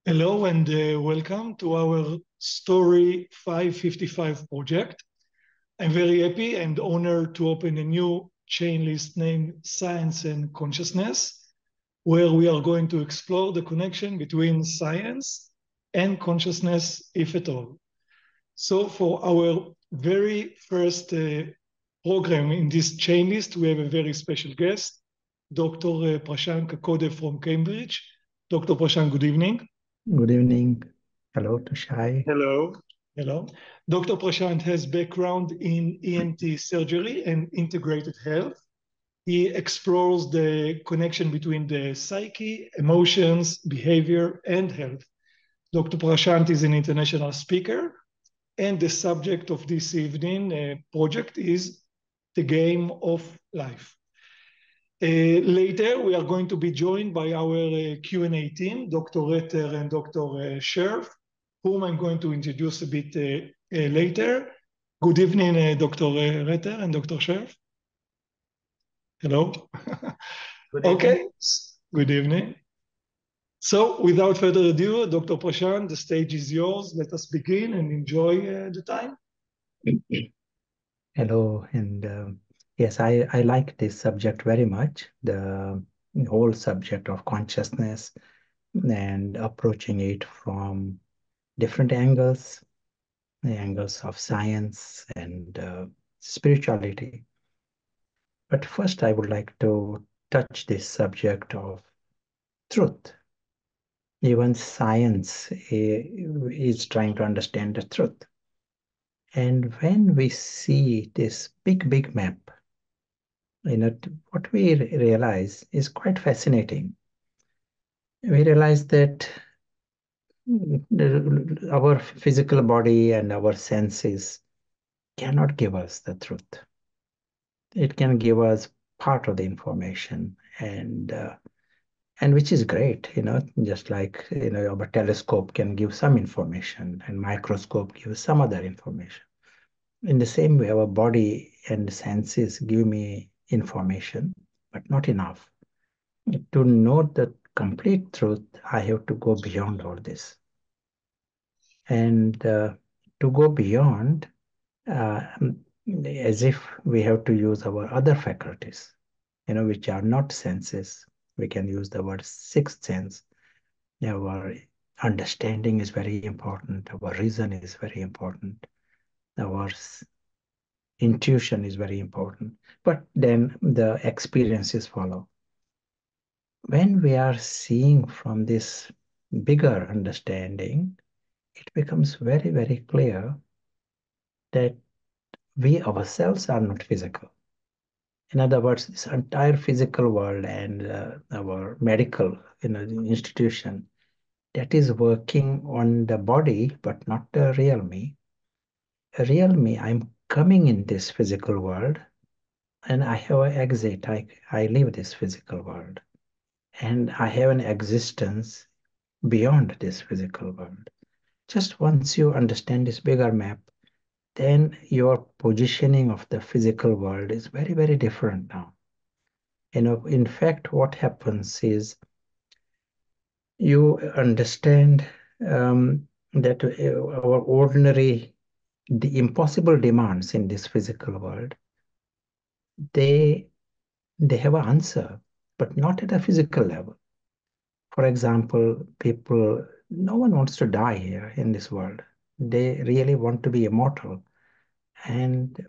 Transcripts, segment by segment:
Hello and welcome to our Story 555 project. I'm very happy and honored to open a new ChainList named Science and Consciousness, where we are going to explore the connection between science and consciousness, if at all. So for our very first program in this ChainList, we have a very special guest, Dr. Prashant Kakoday from Cambridge. Dr. Prashant, good evening. Good evening. Hello to Shai. Hello. Hello. Dr. Prashant has background in E.N.T surgery and integrated health. He explores the connection between the psyche, emotions, behavior, and health. Dr. Prashant is an international speaker, and the subject of this evening project is the game of life. Later, we are going to be joined by our Q&A team, Dr. Retter and Dr. Shai, whom I'm going to introduce a bit later. Good evening, Dr. Retter and Dr. Shai. Hello. Good evening. Okay, good evening. So without further ado, Dr. Prashant, the stage is yours. Let us begin and enjoy the time. Hello, and yes, I like this subject very much, the whole subject of consciousness and approaching it from different angles, the angles of science and spirituality. But first, I would like to touch this subject of truth. Even science is trying to understand the truth. And when we see this big map, what we realize is quite fascinating. We realize that our physical body and our senses cannot give us the truth. It can give us part of the information, and which is great, just like our telescope can give some information and microscope gives some other information. In the same way, our body and senses give me information, but not enough. To know the complete truth, I have to go beyond all this. And to go beyond, as if we have to use our other faculties, which are not senses. We can use the word sixth sense. Our understanding is very important. Our reason is very important. Our intuition is very important, but then the experiences follow. When we are seeing from this bigger understanding, it becomes very clear that we ourselves are not physical. In other words, this entire physical world and our medical institution that is working on the body, but not the real me. A real me, I'm coming in this physical world, and I have an exit. I leave this physical world, and I have an existence beyond this physical world. Just once you understand this bigger map, then your positioning of the physical world is very different now. In fact, what happens is you understand that our ordinary, the impossible demands in this physical world, they have an answer, but not at a physical level. For example, no one wants to die here in this world. They really want to be immortal. And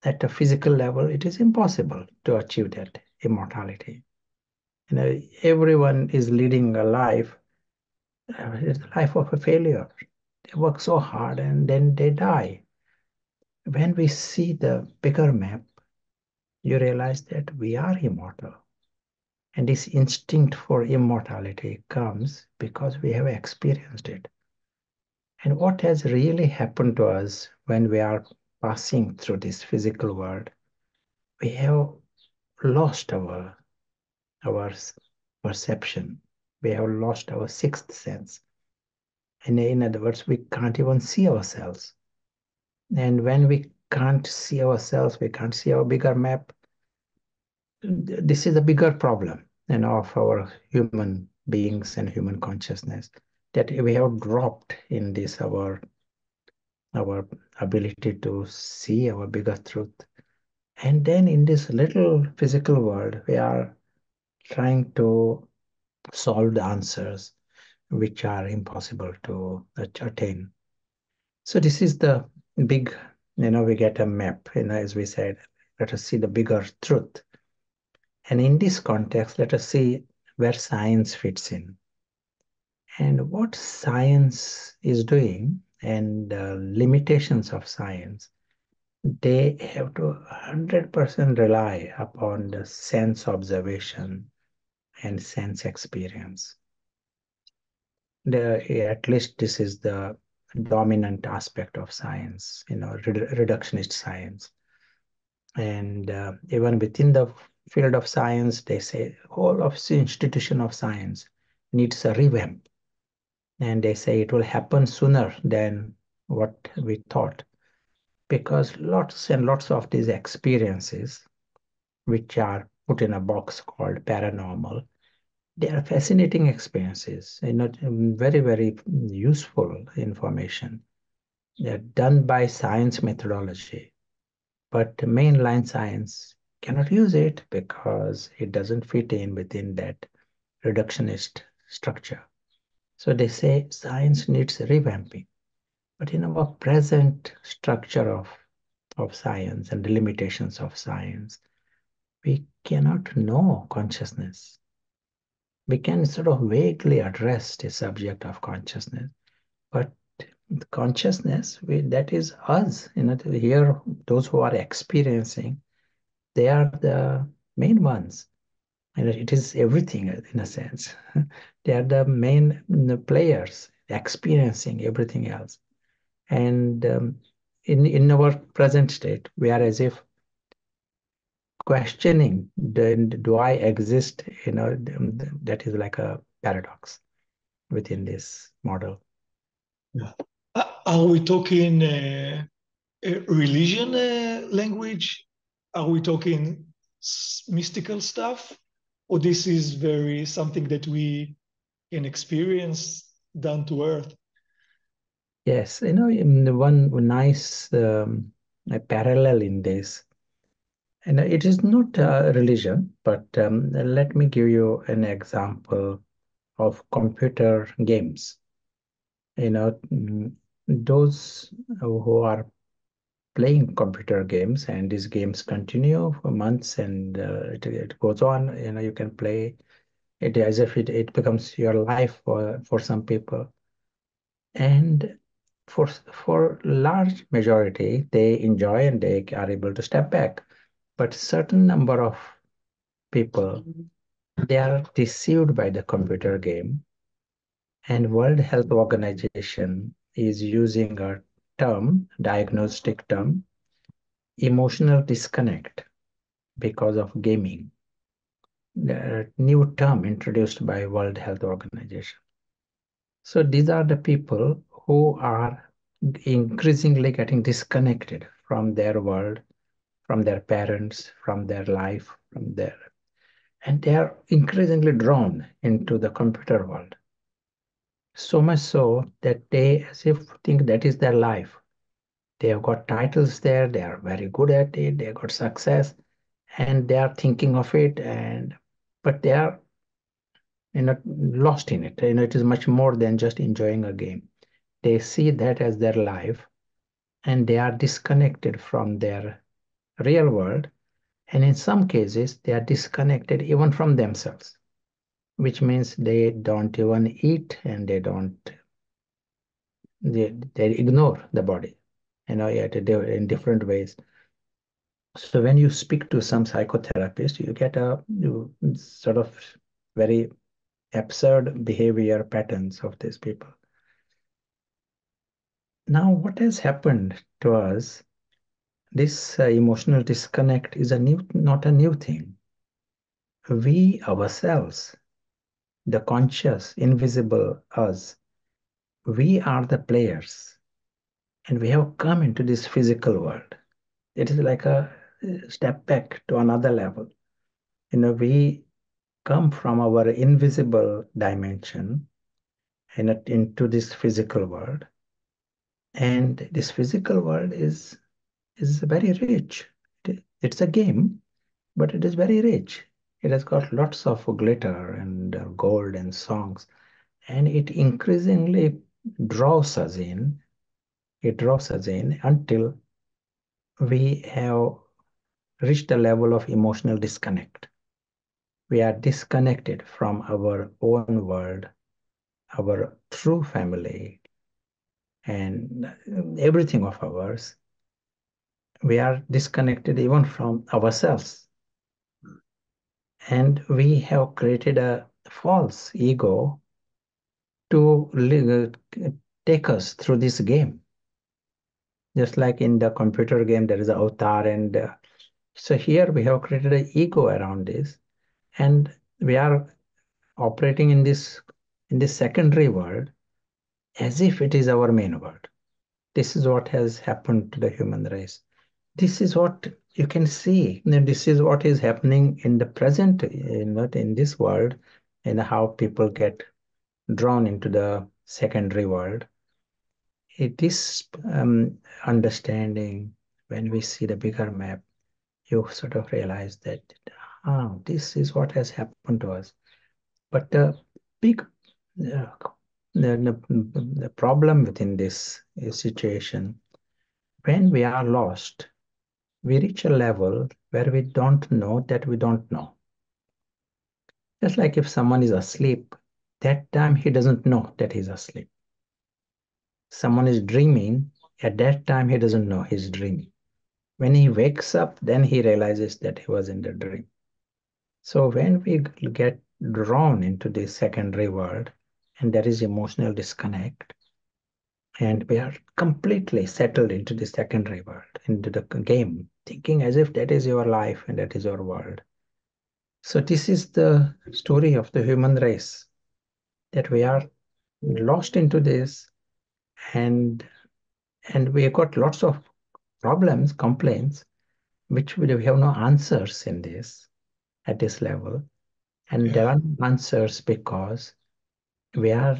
at a physical level, it is impossible to achieve that immortality. Everyone is leading a life, it's the life of a failure. They work so hard and then they die. When we see the bigger map, you realize that we are immortal. And this instinct for immortality comes because we have experienced it. And what has really happened to us when we are passing through this physical world, we have lost our perception. We have lost our sixth sense. And in other words, we can't even see ourselves. And when we can't see ourselves, we can't see our bigger map, this is a bigger problem of our human beings and human consciousness. that we have dropped in this our ability to see our bigger truth. And then in this little physical world, we are trying to solve the answers which are impossible to attain. So this is the big, we get a map, as we said, let us see the bigger truth. And in this context, let us see where science fits in and what science is doing and the limitations of science. They have to 100% rely upon the sense observation and sense experience. At least this is the dominant aspect of science, reductionist science. And even within the field of science, they say whole of the institution of science needs a revamp. And they say it will happen sooner than what we thought, because lots and lots of these experiences, which are put in a box called paranormal, they are fascinating experiences, very, very useful information. They're done by science methodology, but mainline science cannot use it because it doesn't fit in within that reductionist structure. So they say science needs revamping. But in our present structure of science and the limitations of science, we cannot know consciousness. We can sort of vaguely address the subject of consciousness, but consciousness, that is us. Here, those who are experiencing, they are the main ones. And it is everything in a sense. They are the main players experiencing everything else. And in our present state, we are as if questioning, do I exist? That is like a paradox within this model. Yeah. Are we talking religion language? Are we talking mystical stuff? Or this is very something that we can experience down to earth? Yes, one nice parallel in this, and it is not a religion, but let me give you an example of computer games. Those who are playing computer games, and these games continue for months, and it goes on. You can play it as if it becomes your life for some people. And for large majority, they enjoy and they are able to step back. But certain number of people, they are deceived by the computer game. And World Health Organization is using a term, diagnostic term, emotional disconnect because of gaming. The new term introduced by World Health Organization. So these are the people who are increasingly getting disconnected from their world, from their parents, from their life, and they are increasingly drawn into the computer world. So much so that they as if think that is their life. They have got titles there, they are very good at it, they have got success, and they are thinking of it, but they are lost in it. It is much more than just enjoying a game. They see that as their life, and they are disconnected from their real world. And in some cases, they are disconnected even from themselves, which means they don't even eat and they ignore the body, yet in different ways. So when you speak to some psychotherapist, you get you sort of very absurd behavior patterns of these people. Now, what has happened to us? This emotional disconnect is not a new thing. We ourselves, the conscious, invisible us, we are the players, and we have come into this physical world. It is like a step back to another level. We come from our invisible dimension, into this physical world. And this physical world is very rich. It's a game, but it is very rich. It has got lots of glitter and gold and songs, and it increasingly draws us in. It draws us in until we have reached a level of emotional disconnect. We are disconnected from our own world, our true family, and everything of ours. We are disconnected even from ourselves. And we have created a false ego to take us through this game. Just like in the computer game, there is an avatar, and so here we have created an ego around this, and we are operating in this secondary world as if it is our main world. This is what has happened to the human race. This is what you can see. This is what is happening in the present, in this world, and how people get drawn into the secondary world. It is understanding when we see the bigger map, you sort of realize that this is what has happened to us. But the big uh, the problem within this situation, when we are lost, we reach a level where we don't know that we don't know. Just like if someone is asleep, that time he doesn't know that he's asleep. Someone is dreaming, at that time he doesn't know he's dreaming. When he wakes up, then he realizes that he was in the dream. So when we get drawn into this secondary world, and there is emotional disconnect, and we are completely settled into the secondary world, into the game, thinking as if that is your life and that is your world. So this is the story of the human race, that we are lost into this, and we have got lots of problems, complaints, which we have no answers in this at this level. And there are no answers because we are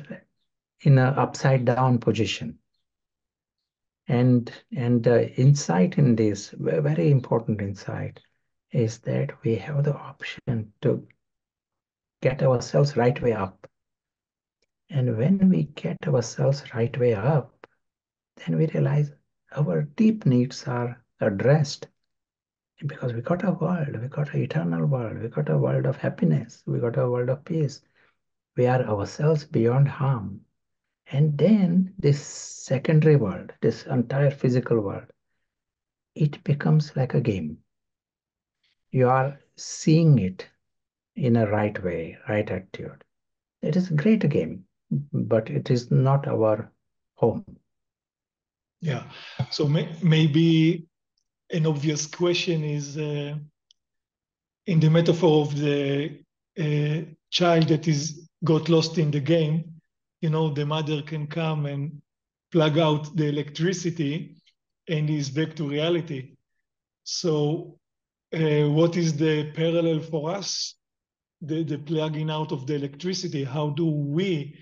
in an upside down position. And the insight in this, very important insight, is that we have the option to get ourselves right way up. And when we get ourselves right way up, then we realize our deep needs are addressed. Because we got a world, we got an eternal world, we got a world of happiness, we got a world of peace. We are ourselves beyond harm. And then this secondary world, this entire physical world, it becomes like a game. You are seeing it in a right way, right attitude. It is a great game, but it is not our home. Yeah. So maybe an obvious question is in the metaphor of the child that is got lost in the game, the mother can come and plug out the electricity and is back to reality. So what is the parallel for us? The plugging out of the electricity. How do we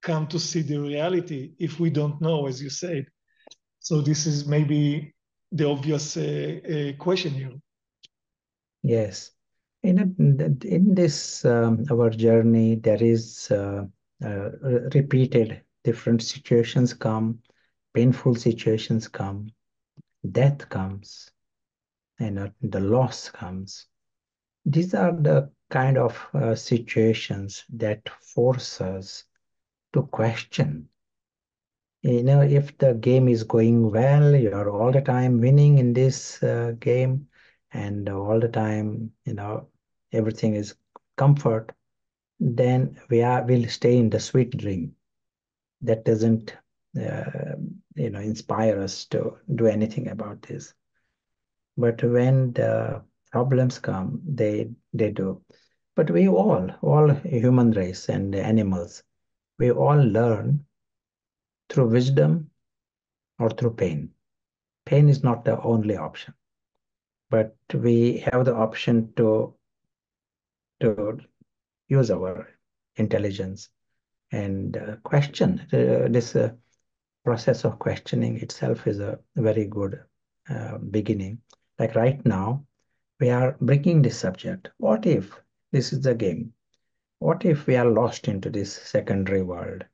come to see the reality if we don't know, as you said? So this is maybe the obvious question here. Yes. In this our journey, there is repeated different situations come, painful situations come, death comes, and the loss comes. These are the kind of situations that force us to question. If the game is going well, you're all the time winning in this game, and all the time, everything is comfort, then we'll stay in the sweet dream. That doesn't, inspire us to do anything about this. But when the problems come, they do. But we all human race and animals, we all learn through wisdom or through pain. Pain is not the only option, but we have the option to use our intelligence and question. This process of questioning itself is a very good beginning. Like right now, we are bringing this subject. What if this is the game? What if we are lost into this secondary world?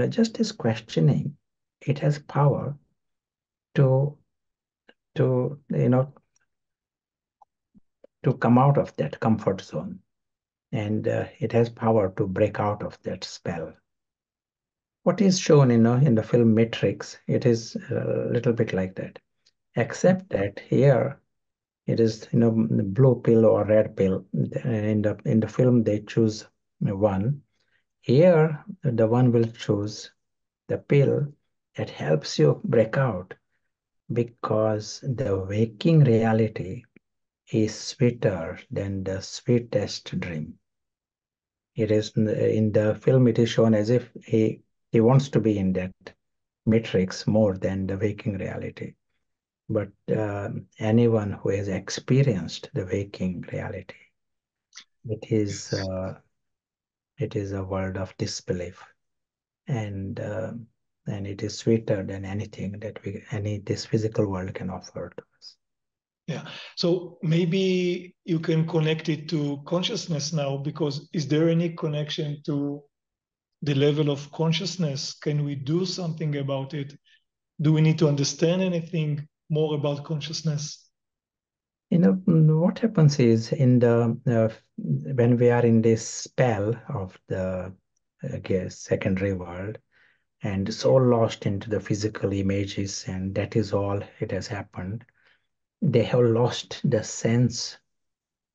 Just this questioning, it has power to to you know to come out of that comfort zone, and it has power to break out of that spell. What is shown in the film Matrix, it is a little bit like that, except that here it is the blue pill or red pill. In the film they choose one. Here the one will choose the pill that helps you break out, because the waking reality is sweeter than the sweetest dream. It is in the film, it is shown as if he wants to be in that matrix more than the waking reality. But anyone who has experienced the waking reality, it is Yes. it is a world of disbelief, and it is sweeter than anything that this physical world can offer to us. Yeah. So maybe you can connect it to consciousness now, because is there any connection to the level of consciousness? Can we do something about it? Do we need to understand anything more about consciousness? What happens is when we are in this spell of the secondary world, and so lost into the physical images, and that is all it has happened. They have lost the sense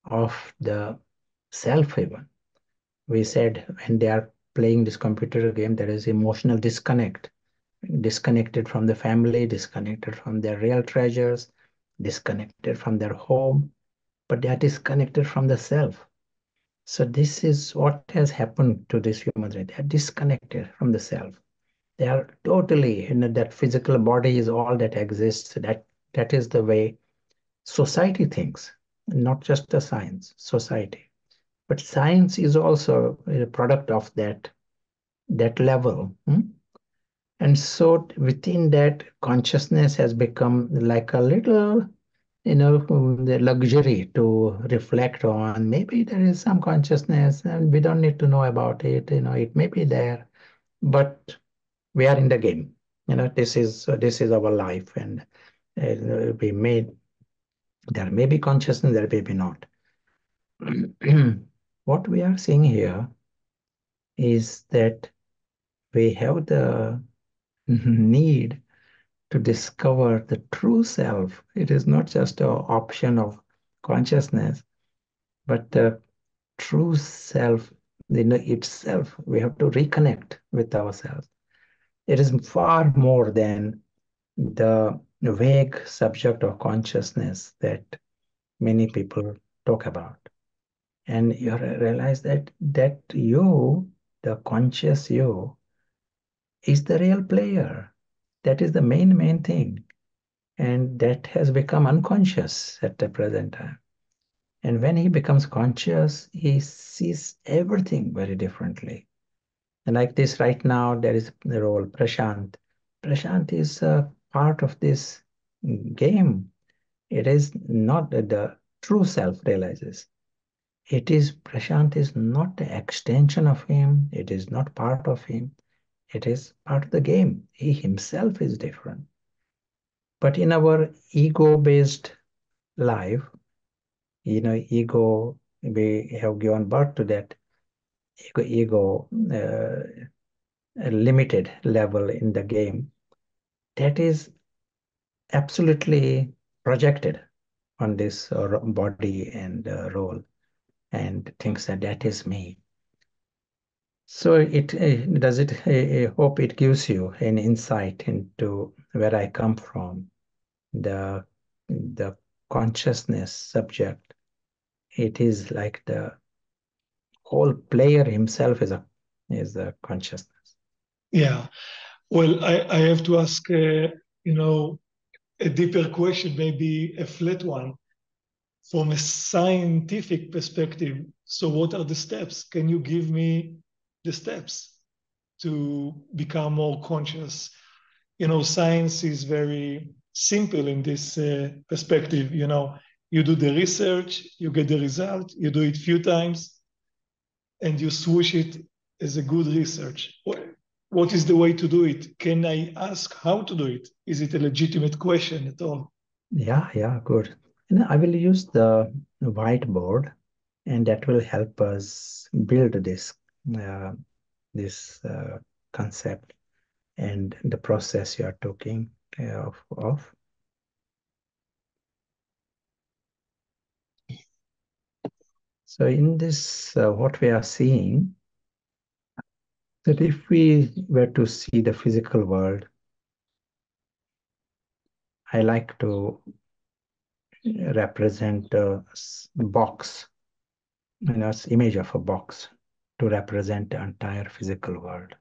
of the self even. We said when they are playing this computer game, there is emotional disconnect, disconnected from the family, disconnected from their real treasures, disconnected from their home, but they are disconnected from the self. So this is what has happened to this human race. They are disconnected from the self. They are totally, that physical body is all that exists. That is the way society thinks, not just the science, society. But science is also a product of that level. And so within that, consciousness has become like a little, the luxury to reflect on. Maybe there is some consciousness and we don't need to know about it. It may be there, but we are in the game. This is our life, and we made there may be consciousness, there may be not. What we are seeing here is that we have the need to discover the true self. It is not just an option of consciousness, but the true self, itself. We have to reconnect with ourselves. It is far more than the vague subject of consciousness that many people talk about. And you realize that you, the conscious you, is the real player. That is the main thing. And that has become unconscious at the present time. And when he becomes conscious, he sees everything very differently. And like this right now, there is the role Prashant. Prashant is a part of this game. It is not that the true self realizes. It is Prashant is not the extension of him. It is not part of him. It is part of the game. He himself is different. But in our ego-based life, ego, we have given birth to that ego limited level in the game. That is absolutely projected on this body and role, and thinks that is me. So it does it. I hope it gives you an insight into where I come from. The consciousness subject. It is like the whole player himself is a consciousness. Yeah. Well, I have to ask, a deeper question, maybe a flat one, from a scientific perspective. So what are the steps? Can you give me the steps? to become more conscious? Science is very simple in this perspective. You do the research, you get the result, you do it a few times, and you swoosh it as a good research. What is the way to do it? Can I ask how to do it? Is it a legitimate question at all? Yeah, good. I will use the whiteboard, and that will help us build this concept and the process you are talking of. So in this, what we are seeing, that if we were to see the physical world, I like to represent a box, it's image of a box to represent the entire physical world.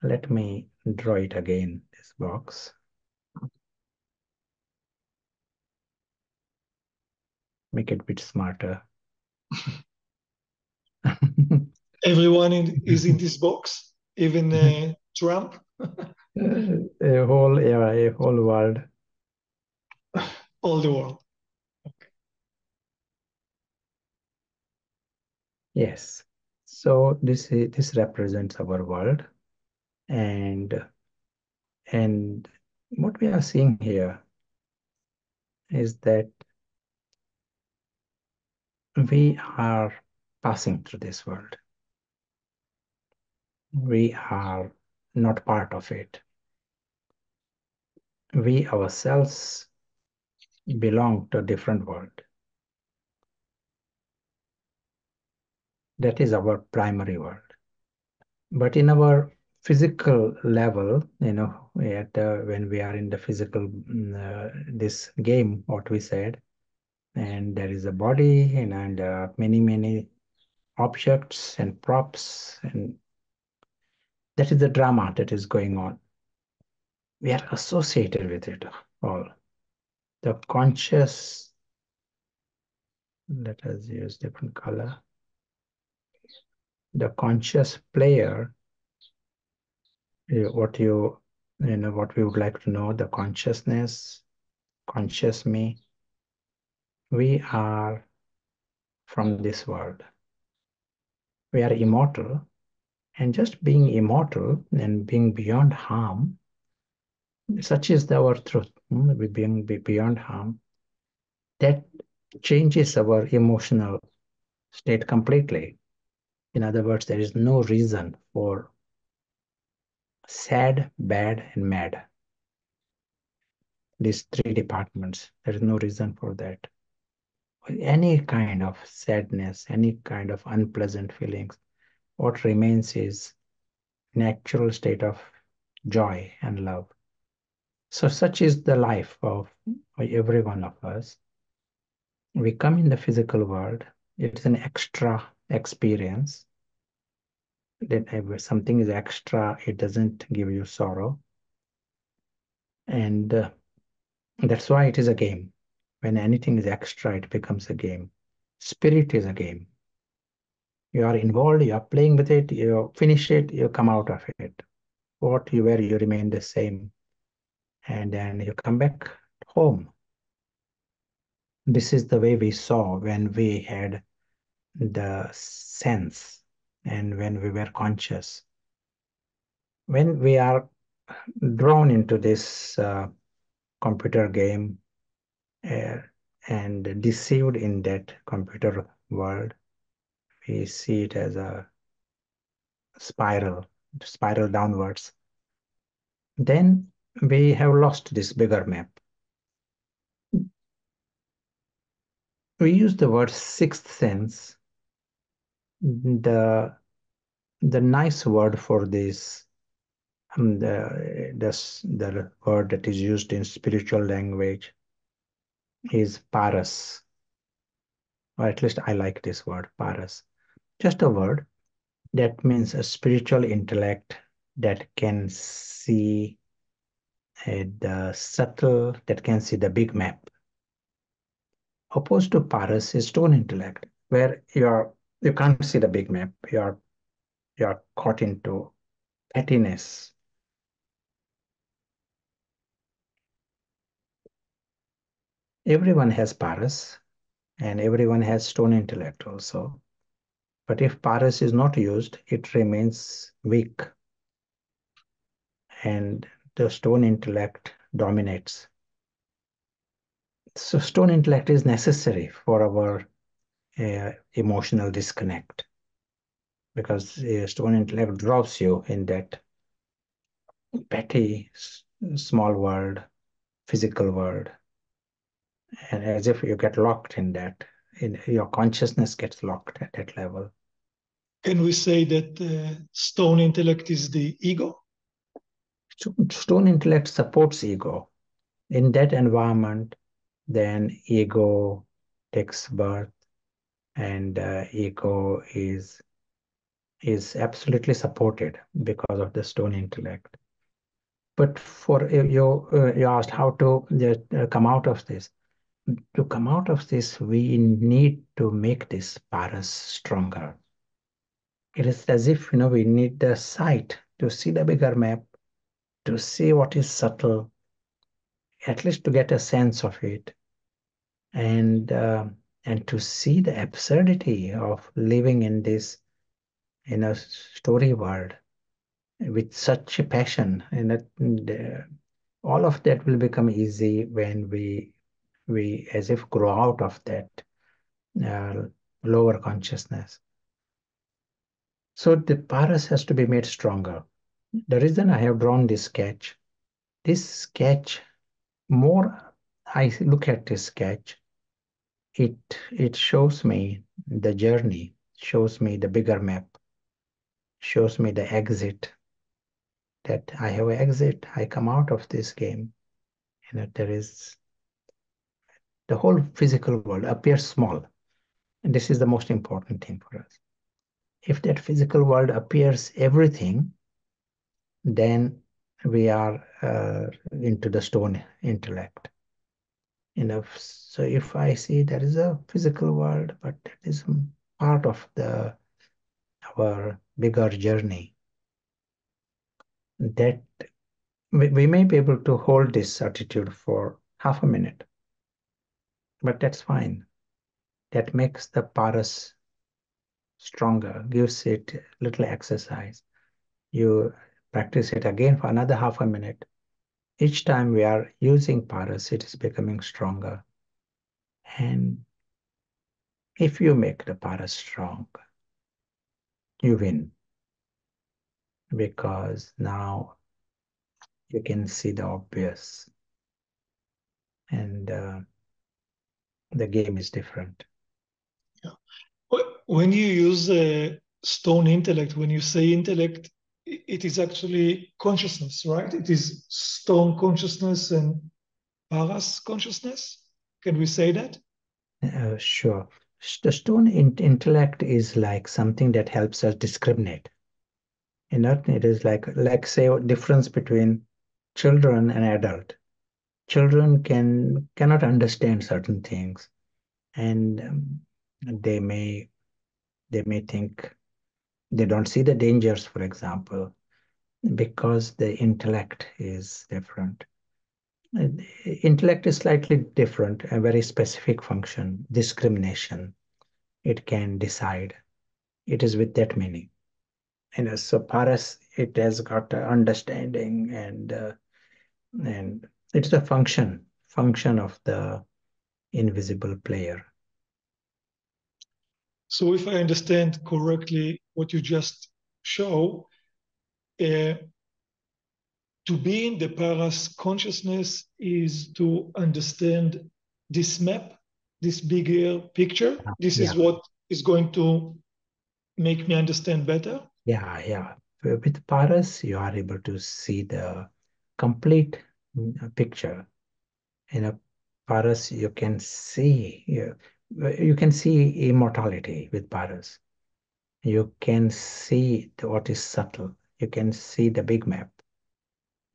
Let me draw it again, this box. Make it a bit smarter. Everyone is in this box, even Trump. a whole world. All the world. Okay. Yes. So this represents our world, and what we are seeing here is that we are passing through this world. We are not part of it. We ourselves belong to a different world. That is our primary world. But in our physical level, when we are in the physical, this game, what we said, and there is a body and there are many objects and props, and that is the drama that is going on. We are associated with it all. The conscious, let us use different color. The conscious player, what we would like to know, the consciousness, conscious me, we are from this world. We are immortal, and just being immortal and being beyond harm, such is our truth. We being beyond harm, that changes our emotional state completely. In other words, there is no reason for sad, bad, and mad. These three departments, there is no reason for that. Any kind of sadness, any kind of unpleasant feelings, what remains is natural state of joy and love. So such is the life of every one of us. We come in the physical world. It's an extra experience. That if something is extra, it doesn't give you sorrow. And that's why it is a game. When anything is extra, it becomes a game. Spirit is a game. You are involved, you are playing with it, you finish it, you come out of it. What you were, you remain the same. And then you come back home. This is the way we saw when we had the sense and when we were conscious. When we are drawn into this computer game and deceived in that computer world, we see it as a spiral downwards. Then we have lost this bigger map. We use the word sixth sense. The nice word for this, the word that is used in spiritual language is paras, or at least I like this word, paras. Just a word that means a spiritual intellect that can see the subtle, that can see the big map. Opposed to paras is stone intellect, where you can't see the big map. you are caught into pettiness. Everyone has paras, and everyone has stone intellect also. But if paras is not used, it remains weak, and the stone intellect dominates. So stone intellect is necessary for our emotional disconnect, because stone intellect drops you in that petty, small world, physical world, and as if you get locked in that, in your consciousness gets locked at that level. Can we say that stone intellect is the ego? Stone intellect supports ego. In that environment, then ego takes birth, and ego is absolutely supported because of the stone intellect. But for you asked how to come out of this. To come out of this, we need to make this paras stronger. It is as if we need the sight to see the bigger map, to see what is subtle, at least to get a sense of it, and to see the absurdity of living in this story world with such a passion, and all of that will become easy when we as if grow out of that uh, lower consciousness. So the paras has to be made stronger. The reason I have drawn this sketch, more I look at this sketch, it shows me the journey, shows me the bigger map, shows me the exit, that I have an exit, I come out of this game. There is the whole physical world appears small. And this is the most important thing for us. If that physical world appears everything, then we are into the stone intellect. So if I see there is a physical world, but it is part of our bigger journey, that we may be able to hold this attitude for half a minute, but that's fine. That makes the paras stronger, gives it little exercise. You practice it again for another half a minute. Each time we are using paras, it is becoming stronger. And if you make the paras strong, you win, because now you can see the obvious, and the game is different. Yeah. When you use stone intellect, when you say intellect, it is actually consciousness, right? It is stone consciousness and paras consciousness. Can we say that? Sure. The stone intellect is like something that helps us discriminate. It is like say difference between children and adult. Children cannot understand certain things, and they may think they don't see the dangers, for example, because the intellect is different. Intellect is slightly different, a very specific function, discrimination. It can decide. It is with that meaning. So paras, it has got understanding, and it's a function of the invisible player. So if I understand correctly what you just show, uh, to be in the paras consciousness is to understand this map, this bigger picture. This is Yeah, what is going to make me understand better. yeah. With paras, you are able to see the complete picture. In a paras, you can see immortality with paras. You can see what is subtle. You can see the big map.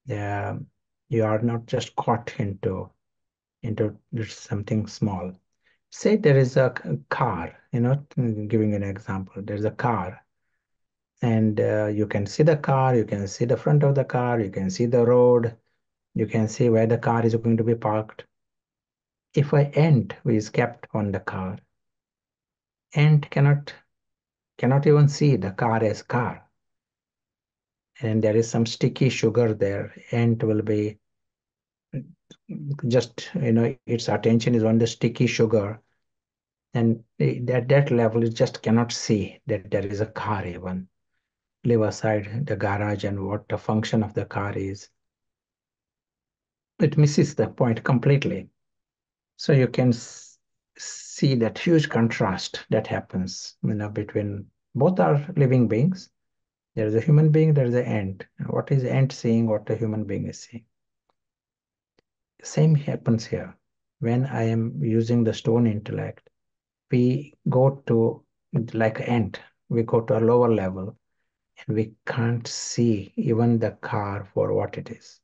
You are not just caught into something small. Say there is a car, giving an example. There's a car, And you can see the car, you can see the front of the car, you can see the road, you can see where the car is going to be parked. If an ant is kept on the car, ant cannot even see the car as car. And there is some sticky sugar there. Ant will be just, its attention is on the sticky sugar. And at that level, it just cannot see that there is a car even. Leave aside the garage and what the function of the car is. It misses the point completely. So you can see that huge contrast that happens, between both are living beings. There is a human being, there is an ant. What is ant seeing? What the human being is seeing? Same happens here. When I am using the stone intellect, we go to, like ant, we go to a lower level and we can't see even the car for what it is.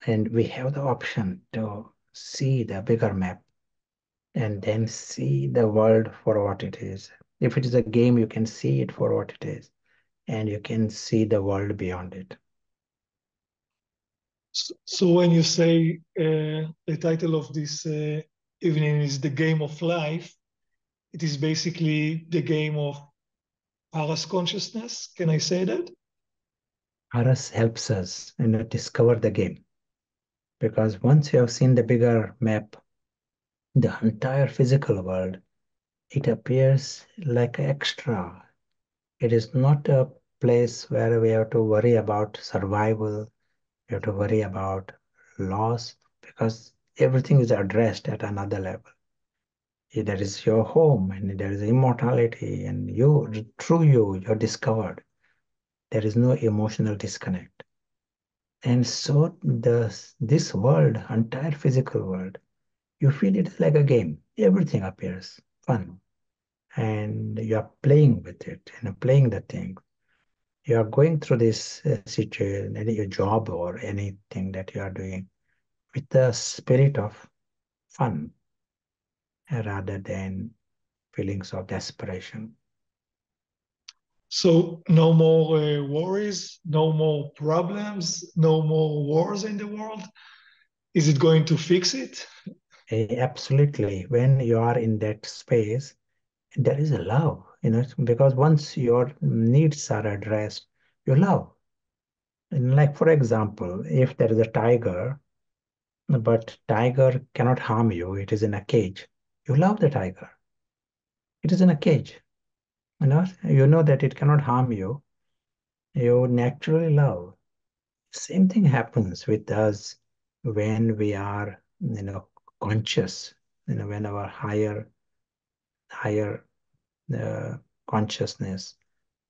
And we have the option to see the bigger map and then see the world for what it is. If it is a game, you can see it for what it is, and you can see the world beyond it. So when you say the title of this evening is The Game of Life, it is basically the game of Paras consciousness. Can I say that? Horus helps us, discover the game, because once you have seen the bigger map, the entire physical world, it appears like extra. It is not a place where we have to worry about survival, we have to worry about loss, because everything is addressed at another level. There is your home and there is immortality, and you, through you're discovered. There is no emotional disconnect. And so this world, entire physical world, you feel it is like a game. Everything appears fun. And you are playing with it, playing the thing. You are going through this situation, your job or anything that you are doing with the spirit of fun rather than feelings of desperation. So no more worries, no more problems, no more wars in the world. Is it going to fix it? Absolutely. When you are in that space, there is a love, because once your needs are addressed, you love. And like, for example, if there is a tiger, but tiger cannot harm you, it is in a cage, you love the tiger. It is in a cage, you know that it cannot harm you, you naturally love. Same thing happens with us when we are, conscious, when our higher consciousness,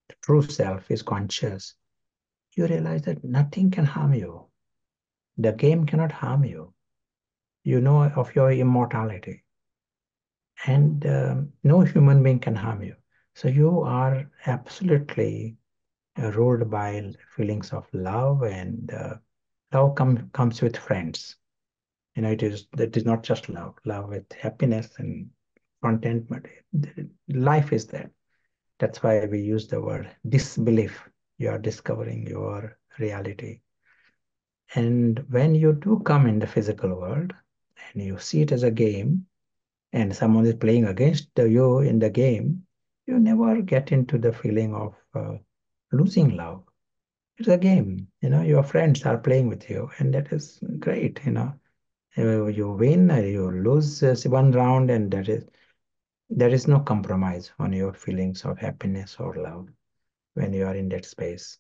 the true self is conscious, you realize that nothing can harm you. The game cannot harm you. You know of your immortality, and no human being can harm you. So you are absolutely ruled by feelings of love, and love comes with friends. It is not just love with happiness and contentment. Life is that. That's why we use the word disbelief. You are discovering your reality. And when you do come in the physical world and you see it as a game, and someone is playing against you in the game, you never get into the feeling of losing love. It's a game. Your friends are playing with you, and that is great. You win or you lose one round, and there is no compromise on your feelings of happiness or love when you are in that space.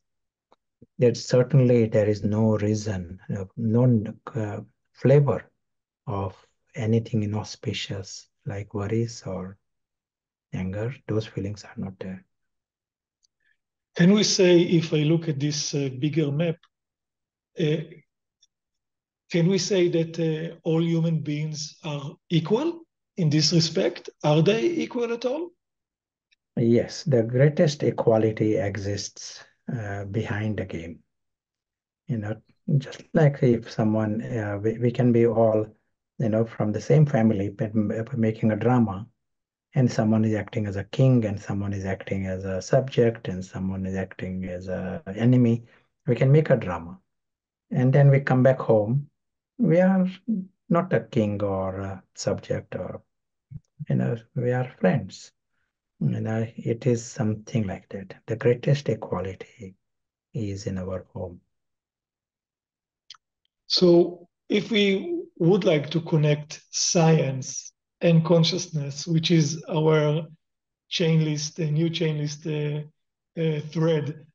That certainly there is no reason, no flavor of anything inauspicious like worries or anger. Those feelings are not there. Can we say, if I look at this bigger map, uh, can we say that all human beings are equal in this respect? Are they equal at all? Yes, the greatest equality exists behind the game. You know, just like if someone, we can be all, from the same family, but making a drama. and someone is acting as a king, and someone is acting as a subject, and someone is acting as an enemy. We can make a drama. And then we come back home. We are not a king or a subject, or, we are friends. It is something like that. The greatest equality is in our home. So if we would like to connect science and consciousness, which is our ChainList, a new ChainList thread,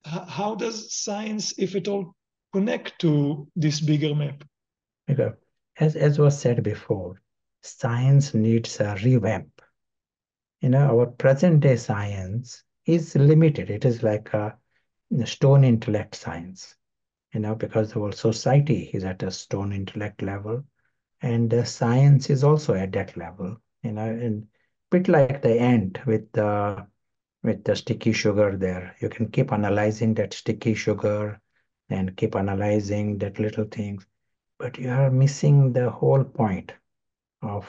how does science, if at all, connect to this bigger map? Because as was said before, science needs a revamp. Our present day science is limited. It is like a stone intellect science, because the whole society is at a stone intellect level, and science is also at that level, and bit like the ant with the sticky sugar there. You can keep analyzing that sticky sugar and keep analyzing that little things, but you are missing the whole point of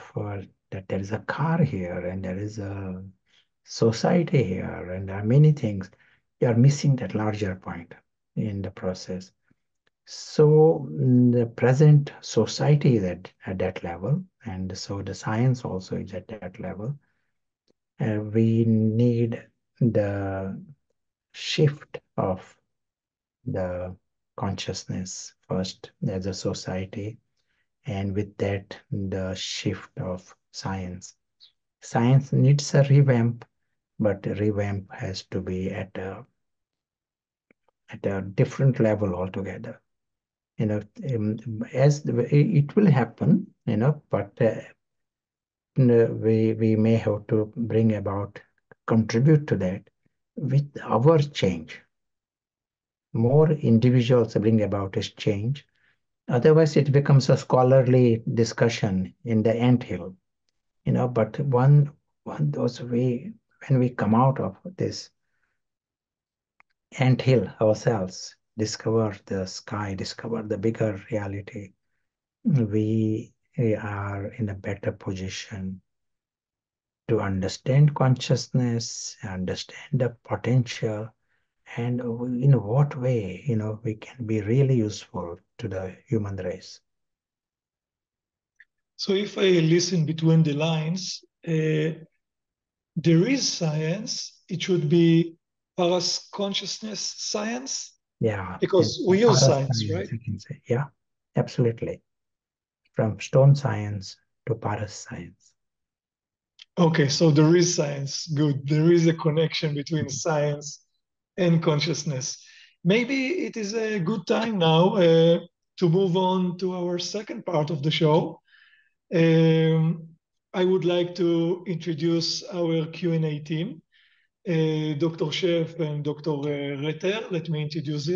that there is a car here and there is a society here and there are many things. You are missing that larger point in the process. So the present society is at that level, and so the science also is at that level. We need the shift of the consciousness first as a society, and with that, the shift of science. Science needs a revamp, but the revamp has to be at a different level altogether. As it will happen, but we may have to bring about, contribute to that with our change. More individuals bring about this change. Otherwise, it becomes a scholarly discussion in the anthill. But those way, when we come out of this anthill ourselves, discover the sky, discover the bigger reality, we are in a better position to understand consciousness, understand the potential, and in what way, we can be really useful to the human race. So if I listen between the lines, there is science. It should be parasconsciousness science. Yeah, Because we use science, parascience, right? you can say. Yeah, absolutely. From stone science to parascience. Okay, so there is science. Good. There is a connection between science and consciousness. Maybe it is a good time now to move on to our second part of the show. Um, I would like to introduce our Q&A team, Dr. Chef and Dr. Retter. Let me introduce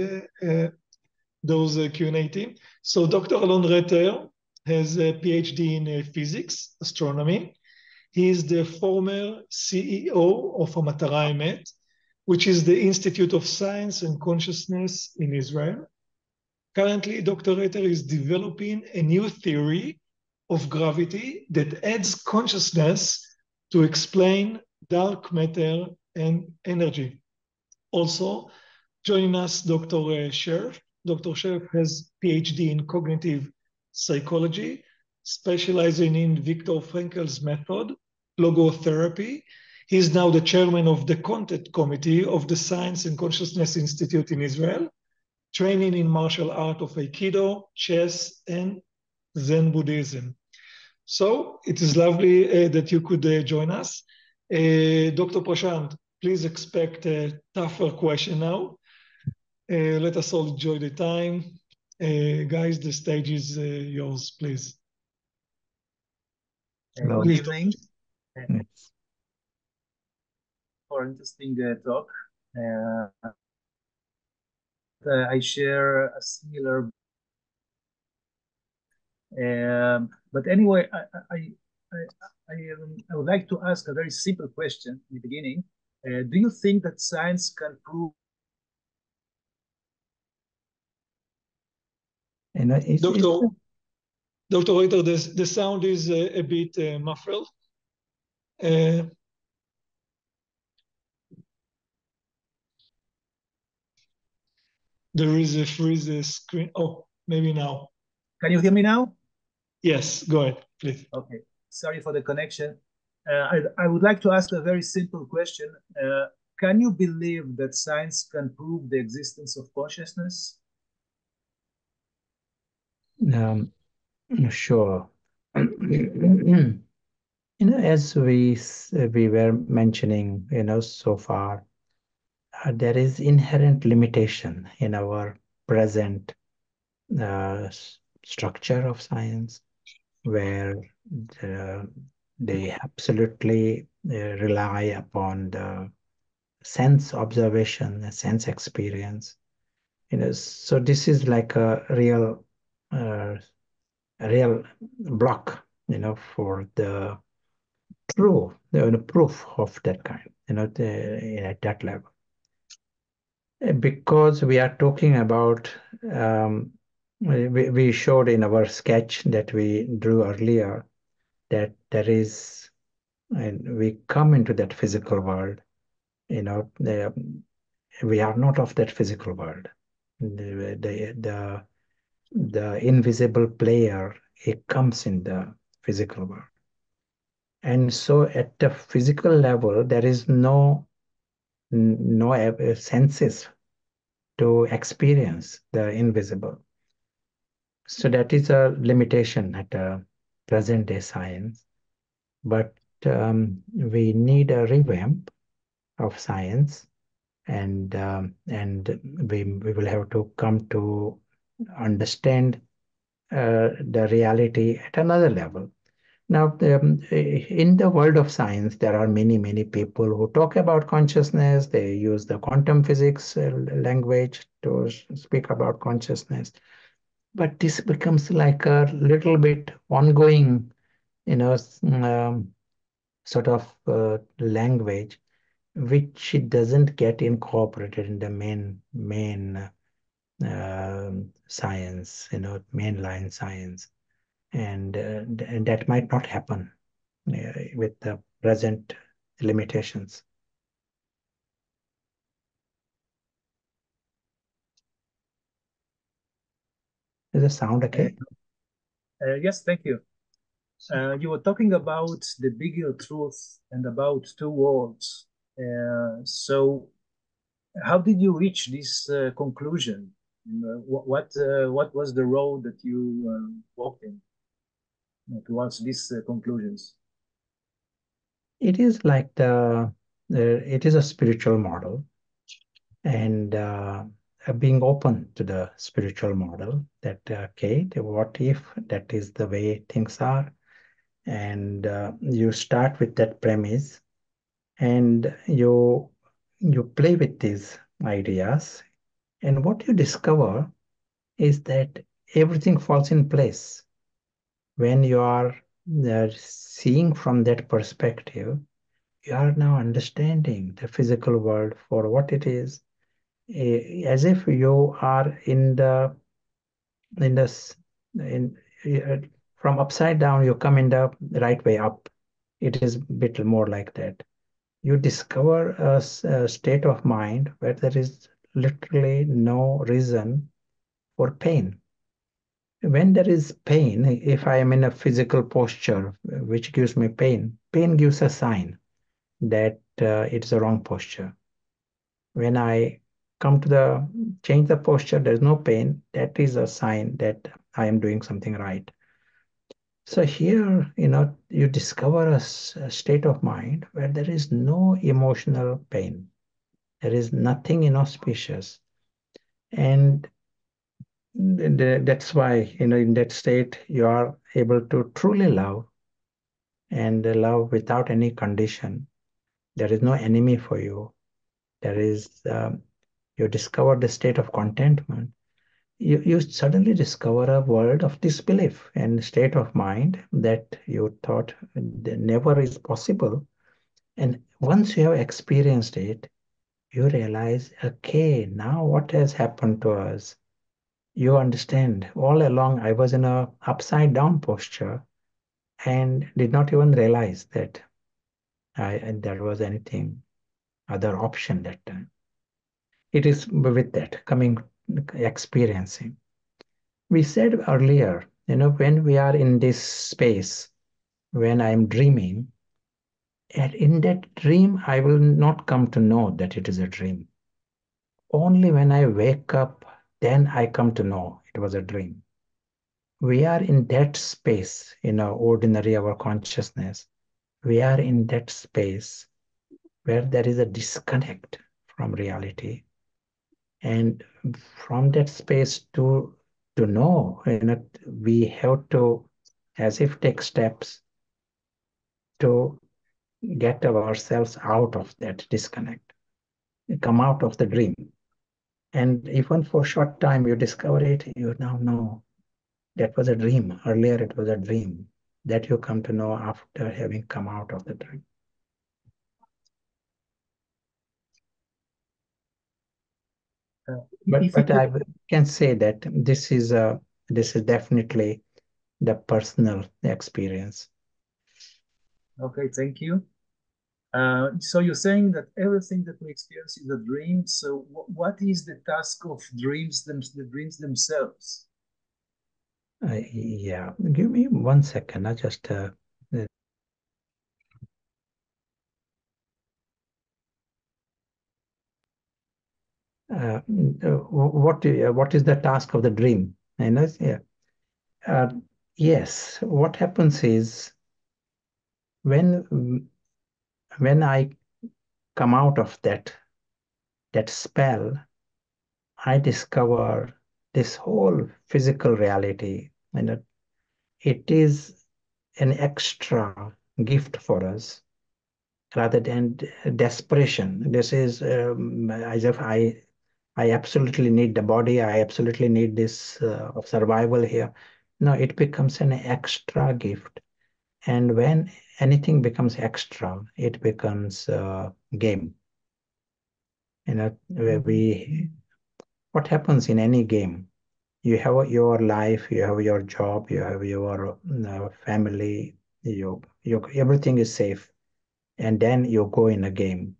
those Q&A team. So Dr. Alon Retter has a PhD in physics, astronomy. He is the former CEO of Hamatara Emet, which is the Institute of Science and Consciousness in Israel. Currently, Dr. Retter is developing a new theory of gravity that adds consciousness to explain dark matter and energy. Also, joining us, Dr. Scherf. Dr. Scherf has PhD in cognitive psychology, specializing in Viktor Frankl's method, logotherapy. He is now the chairman of the content committee of the Science and Consciousness Institute in Israel, training in martial art of Aikido, chess, and Zen Buddhism. So it is lovely that you could join us. Dr. Prashant, please expect a tougher question now. Let us all enjoy the time. Guys, the stage is yours, please. Good evening. Yes. For interesting talk. I share a similar. But anyway, I would like to ask a very simple question in the beginning. Do you think that science can prove? Dr. Retter, the sound is a bit muffled. Uh, there is a freeze screen. Oh, maybe now. Can you hear me now? Yes, go ahead, please. Okay. Sorry for the connection. I would like to ask a very simple question. Can you believe that science can prove the existence of consciousness? Sure. As we were mentioning, so far, there is inherent limitation in our present structure of science, where they absolutely rely upon the sense observation, the sense experience. So this is like uh, a real block, for the proof of that kind, at that level. Because we are talking about, we showed in our sketch that we drew earlier that there is, and we come into that physical world, we are not of that physical world. The invisible player, it comes in the physical world. And so at the physical level, there is no senses to experience the invisible. So that is a limitation at the present day science. But we need a revamp of science, and we will have to come to understand the reality at another level. Now, in the world of science, there are many people who talk about consciousness. They use the quantum physics language to speak about consciousness. But this becomes like a little bit ongoing, sort of language, which it doesn't get incorporated in the main science, mainline science, and that might not happen with the present limitations. Does the sound okay? Yes, thank you. You were talking about the bigger truth and about two worlds. So, how did you reach this conclusion? What was the road that you walked in towards these conclusions? It is like it is a spiritual model, and being open to the spiritual model that, okay, what if that is the way things are, and you start with that premise, and you play with these ideas, and what you discover is that everything falls in place when you are seeing from that perspective. You are now understanding the physical world for what it is, as if you are in this in uh, from upside down, you come in the right way up. It is a bit more like that. You discover a state of mind where there is literally no reason for pain. When there is pain, if I am in a physical posture which gives me pain, pain gives a sign that it's the wrong posture. When I come to change the posture, there's no pain. That is a sign that I am doing something right. So here, you discover a state of mind where there is no emotional pain. There is nothing inauspicious. And that's why, in that state, you are able to truly love, and love without any condition. There is no enemy for you. There is, you discover the state of contentment. You suddenly discover a world of disbelief and state of mind that you thought never is possible. And once you have experienced it, you realize, okay, now what has happened to us? You understand, all along I was in a upside down posture and did not even realize that and there was anything other option that time. It is with that coming experiencing. We said earlier, when we are in this space, when I am dreaming, and in that dream, I will not come to know that it is a dream. Only when I wake up, then I come to know it was a dream. We are in that space in our ordinary, our consciousness. We are in that space where there is a disconnect from reality. And from that space to know, we have to, as if, take steps to get ourselves out of that disconnect, come out of the dream. And even for a short time, you discover it, you now know that was a dream. Earlier, it was a dream that you come to know after having come out of the dream. But I can say that this is definitely the personal experience. Okay, thank you. So you're saying that everything that we experience is a dream. So what is the task of the dreams themselves? Yeah, give me 1 second. I just what is the task of the dream? Yeah. Yes, what happens is when I come out of that spell, I discover this whole physical reality, and it is an extra gift for us rather than desperation. This is as if I absolutely need the body. I absolutely need this survival here. No, it becomes an extra gift. And when anything becomes extra, it becomes a game. What happens in any game? You have your life, you have your job, you have your family, everything is safe. And then you go in a game,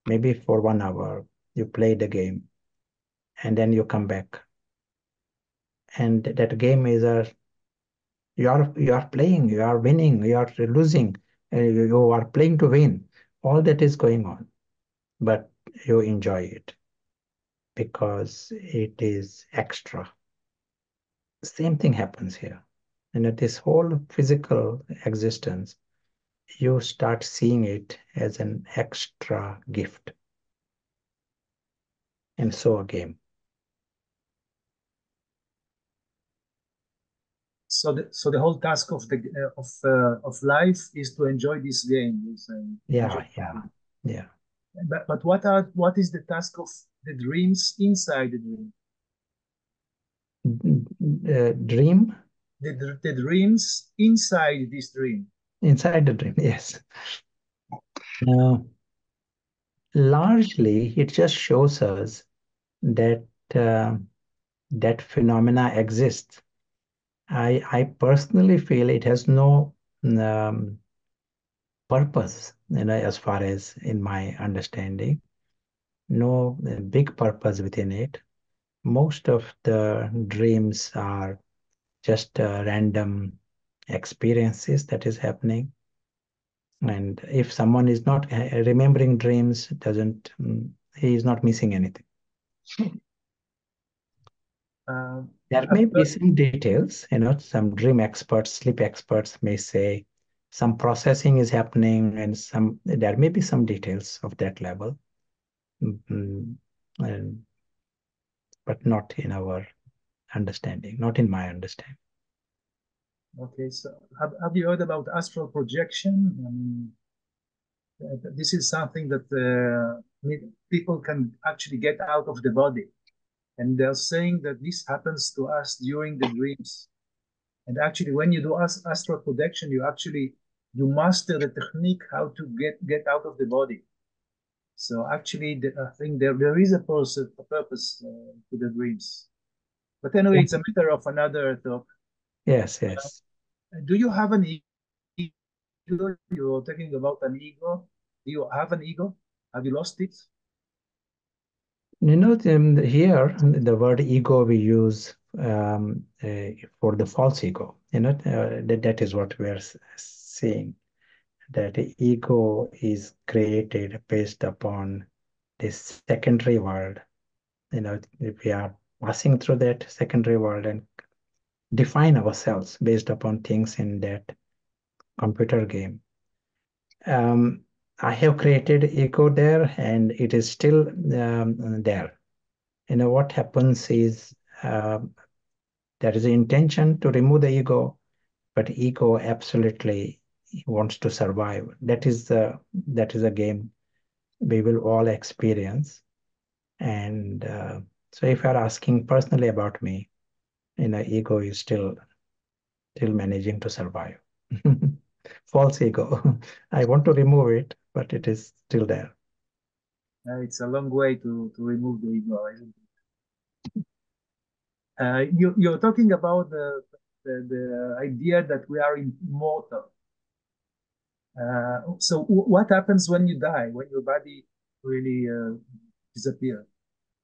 maybe for 1 hour, you play the game, and then you come back. And that game is you are playing, you are winning, you are losing, you are playing to win. All that is going on, but you enjoy it because it is extra. Same thing happens here. And at this whole physical existence, you start seeing it as an extra gift. And so a game. So the whole task of of life is to enjoy this game. Yeah. But what is the task of the dreams inside the dream? Dream? The dreams inside this dream. Inside the dream, yes. Largely, it just shows us that that phenomena exists. I personally feel it has no purpose, as far as in my understanding, no big purpose within it. Most of the dreams are just random experiences that is happening. And if someone is not remembering dreams, he is not missing anything. There may be some details, some dream experts, sleep experts may say some processing is happening, and there may be some details of that level, but not in our understanding, not in my understanding. Okay, so have you heard about astral projection? This is something that people can actually get out of the body. And they're saying that this happens to us during the dreams. And actually, when you do astral projection, you master the technique how to get out of the body. So actually, I think there is a purpose to the dreams. But anyway, it's a matter of another talk. Yes. Do you have an you were talking about an ego. Do you have an ego? Have you lost it? Here, the word ego we use for the false ego. That is what we are seeing. That the ego is created based upon this secondary world. If we are passing through that secondary world and define ourselves based upon things in that computer game. I have created ego there, and it is still there. What happens is there is an intention to remove the ego, but ego absolutely wants to survive. That is a game we will all experience. And so if you are asking personally about me, ego is still managing to survive. False ego. I want to remove it, but it is still there. It's a long way to remove the ego, isn't it? You're talking about the idea that we are immortal. So what happens when you die, when your body really disappears?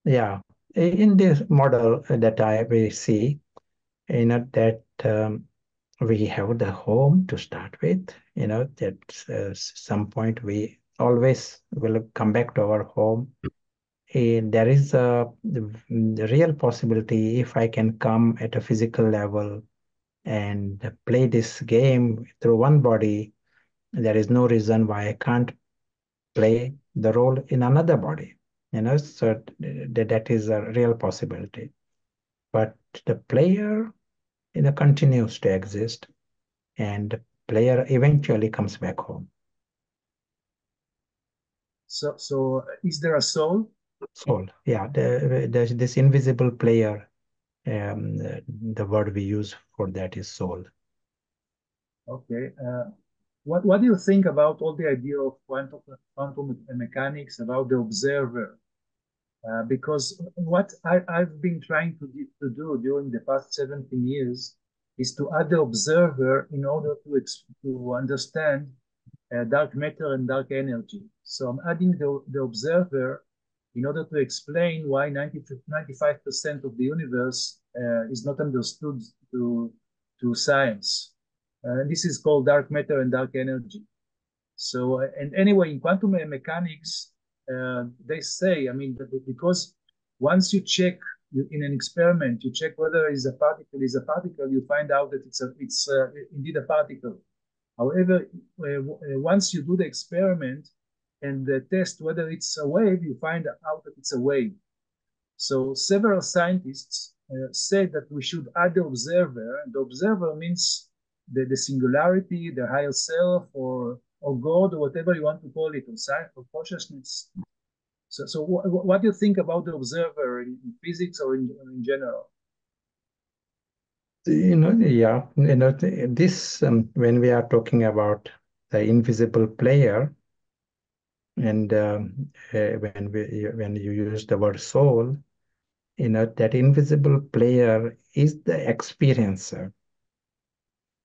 Yeah. In this model that we see, that we have the home to start with, that some point we always will come back to our home. There is the real possibility if I can come at a physical level and play this game through one body, there is no reason why I can't play the role in another body. So that is a real possibility. But the player, continues to exist, and the player eventually comes back home. So is there a soul? Soul, yeah. This invisible player, the word we use for that is soul. Okay. What do you think about all the idea of quantum mechanics, about the observer? Because what I've been trying to do during the past 17 years is to add the observer in order to understand dark matter and dark energy. So I'm adding the observer in order to explain why 95% of the universe is not understood to science. This is called dark matter and dark energy. So, and anyway, in quantum mechanics, they say, I mean, because once you check in an experiment, you check whether is a particle, you find out that it's indeed a particle. However, once you do the experiment and test whether it's a wave, you find out that it's a wave. So several scientists said that we should add the observer. The observer means the singularity, the higher self, or God, or whatever you want to call it, or science, or consciousness. So what do you think about the observer in physics or in general? Yeah, this when we are talking about the invisible player, and when you use the word soul, that invisible player is the experiencer,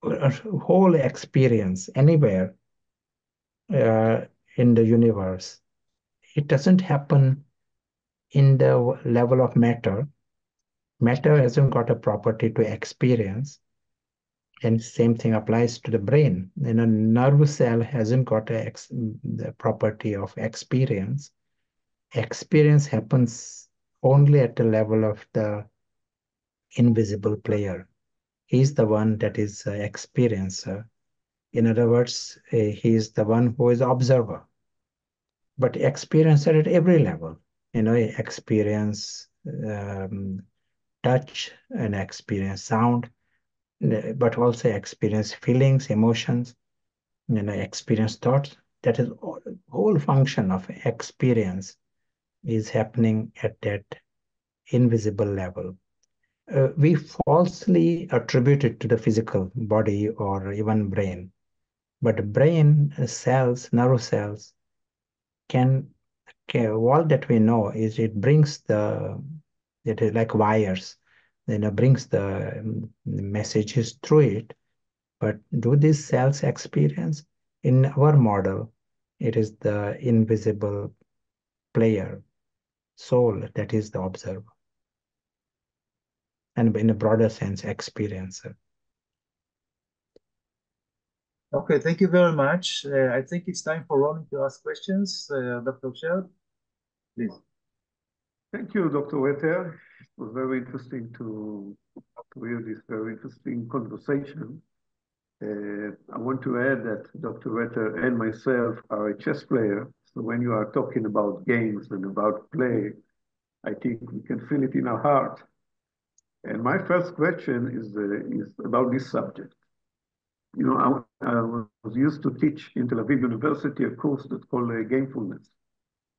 a whole experience anywhere in the universe. It doesn't happen in the level of matter. Matter hasn't got a property to experience. And same thing applies to the brain. Nerve cell hasn't got the property of experience. Experience happens only at the level of the invisible player. He's the one that is experiencer. In other words, he is the one who is observer. But experiencer at every level. Experience touch and experience sound, but also experience feelings, emotions, experience thoughts. That is whole function of experience is happening at that invisible level. We falsely attribute it to the physical body or even brain, but brain cells, nerve cells, all that we know is it is like wires, brings the messages through it. But do these cells experience? In our model, it is the invisible player, soul, that is the observer. And in a broader sense, experiencer. Okay, thank you very much. I think it's time for Ronnie to ask questions. Dr. Shai, please. Thank you, Dr. Retter. It was very interesting to hear this very interesting conversation. I want to add that Dr. Retter and myself are a chess player. So when you are talking about games and about play, I think we can feel it in our heart. And my first question is about this subject. You know, I was used to teach in Tel Aviv University a course that's called Gamefulness.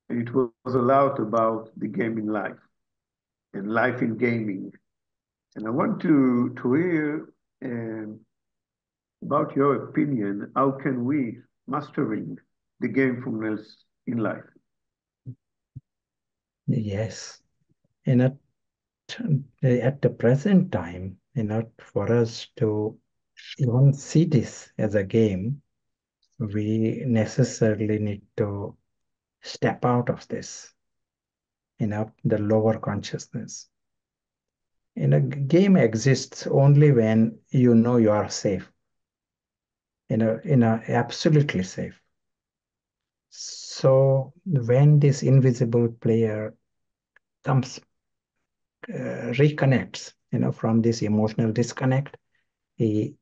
And it was a lot about the game in life and life in gaming. And I want to hear about your opinion. How can we mastering the gamefulness in life? Yes. At the present time, for us to even see this as a game, we necessarily need to step out of this, the lower consciousness. A game exists only when you know you are safe, absolutely safe. So when this invisible player comes, reconnects, from this emotional disconnect, he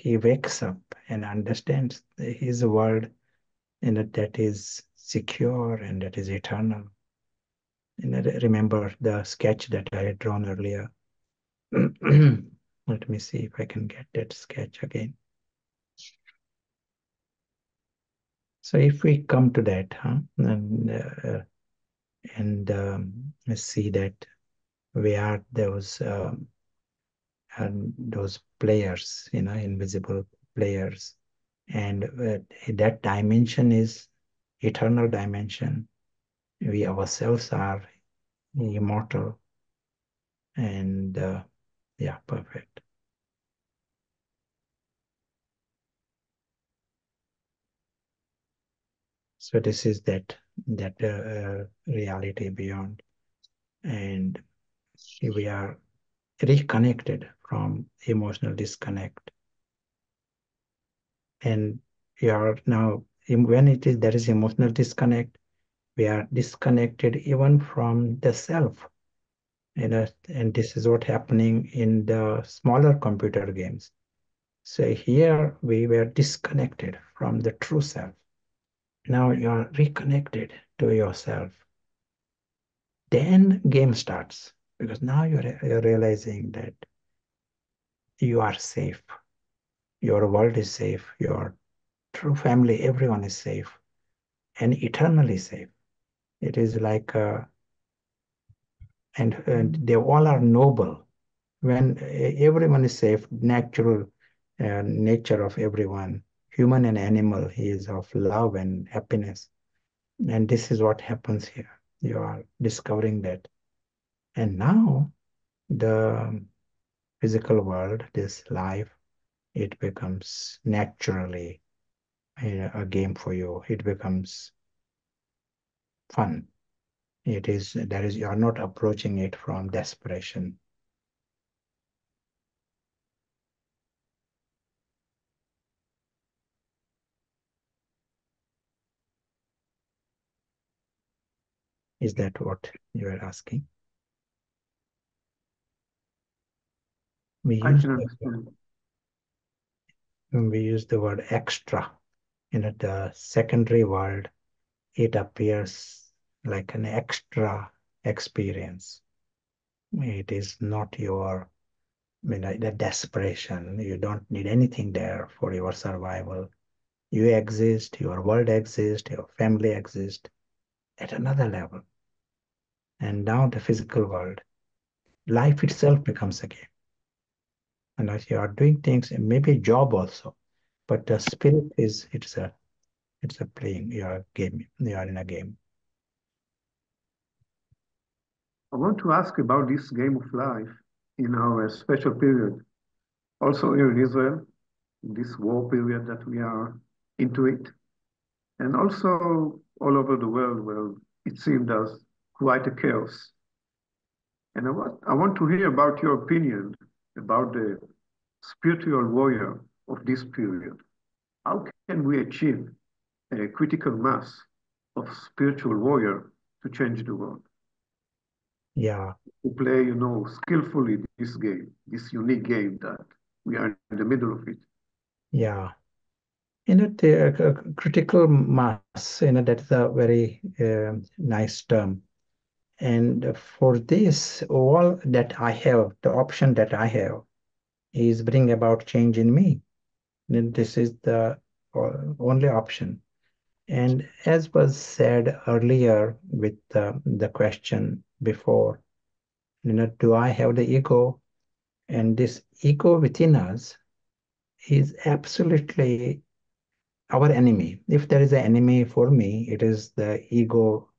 wakes up and understands his world, that is secure and that is eternal. And I remember the sketch that I had drawn earlier. Let me see if I can get that sketch again. So if we come to that, let's see that we are those players, invisible players, and that dimension is eternal dimension. We ourselves are immortal, and yeah, perfect. So this is that reality beyond, and we are reconnected from emotional disconnect, and we are now, when there is emotional disconnect, we are disconnected even from the self, and this is what happening in the smaller computer games. So here we were disconnected from the true self. Now you are reconnected to yourself. Then game starts, because now you're realizing that you are safe. Your world is safe. Your true family, everyone is safe and eternally safe. It is like, and they all are noble. When everyone is safe, natural nature of everyone, human and animal, is of love and happiness. And this is what happens here. You are discovering that. And now the physical world, this life, it becomes naturally a game for you. It becomes fun. You are not approaching it from desperation. Is that what you are asking? We I can understand. We use the word extra. The secondary world, it appears like an extra experience. It is not your, the desperation. You don't need anything there for your survival. You exist, your world exists, your family exists at another level. And now the physical world, life itself becomes a game. And as you are doing things, maybe a job also, but the spirit is, it's a playing, you are in a game. I want to ask about this game of life in our special period. Also here in Israel, in this war period that we are into it. And also all over the world, well, it seemed as quite a chaos. And I want to hear about your opinion about the spiritual warrior of this period. How can we achieve a critical mass of spiritual warrior to change the world? Yeah. To play, skillfully this game, this unique game that we are in the middle of it. Yeah. The critical mass, that is a very nice term. And for this, all that I have, the option that I have is bring about change in me. And this is the only option. And as was said earlier with the question before, do I have the ego? And this ego within us is absolutely our enemy. If there is an enemy for me, it is the ego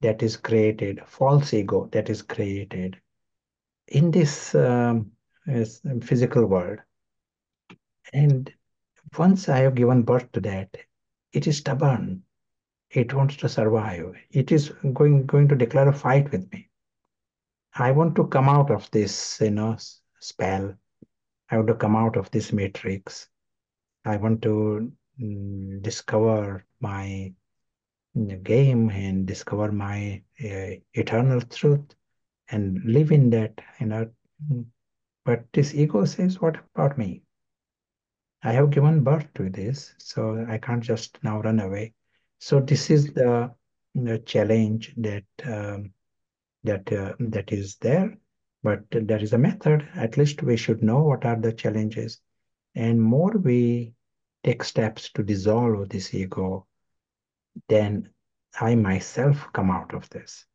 that is created, false ego that is created in this physical world. And once I have given birth to that, it is stubborn. It wants to survive. It is going to declare a fight with me. I want to come out of this, spell. I want to come out of this matrix. I want to discover my game and discover my eternal truth and live in that, But this ego says, what about me? I have given birth to this, so I can't just now run away. So this is the challenge that that is there, but there is a method. At least we should know what are the challenges, and more we take steps to dissolve this ego, then I myself come out of this.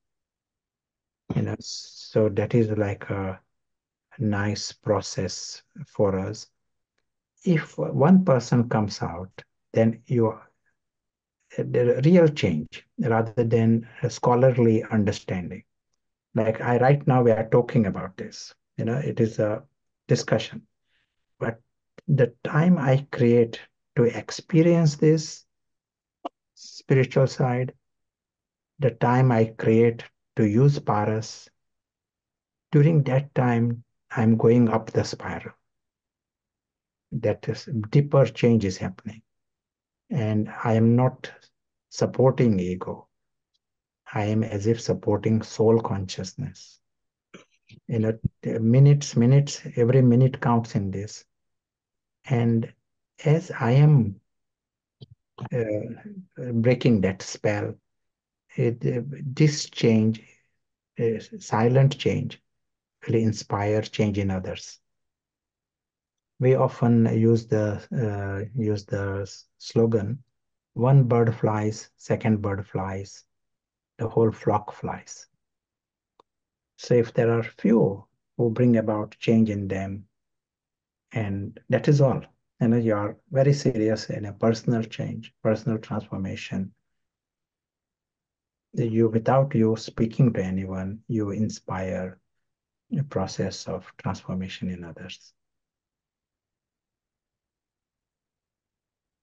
So that is like a nice process for us. If one person comes out, then the real change rather than a scholarly understanding. Like right now we are talking about this, it is a discussion. But the time I create to experience this spiritual side, the time I create to use paras, during that time, I'm going up the spiral. That is deeper change is happening. And I am not supporting ego. I am as if supporting soul consciousness. Minutes, every minute counts in this. And as I am breaking that spell, this change, silent change, will inspire change in others. We often use the slogan, one bird flies, second bird flies, the whole flock flies. So if there are few who bring about change in them, and that is all, you are very serious in a personal change, personal transformation. Without you speaking to anyone, you inspire a process of transformation in others.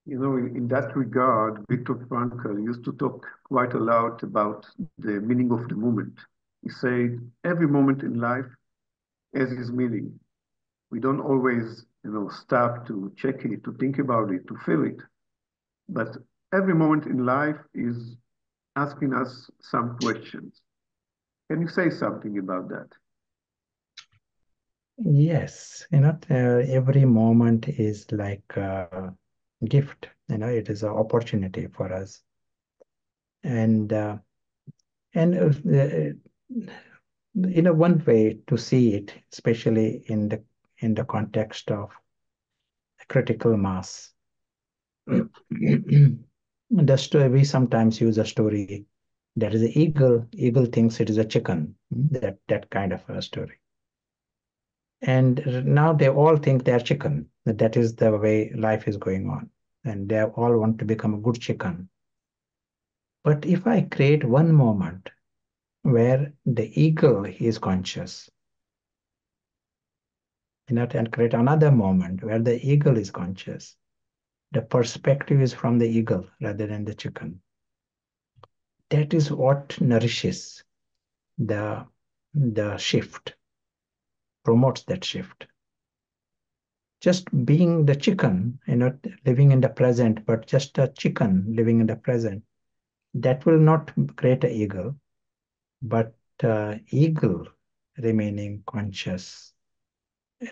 In that regard, Viktor Frankl used to talk quite a lot about the meaning of the moment. He said, every moment in life has its meaning. We don't always, stop to check it, to think about it, to feel it. But every moment in life is asking us some questions. Can you say something about that? Yes, every moment is like a gift, it is an opportunity for us. And one way to see it, especially in the context of critical mass. We sometimes use a story that is an eagle thinks it is a chicken, that kind of a story. And now they all think they're chicken. That is the way life is going on. And they all want to become a good chicken. But if I create one moment where the eagle is conscious, and create another moment where the eagle is conscious, The perspective is from the eagle rather than the chicken. That is what nourishes the shift, promotes that shift. Just being the chicken, living in the present, but just a chicken living in the present, that will not create an eagle, but eagle remaining conscious,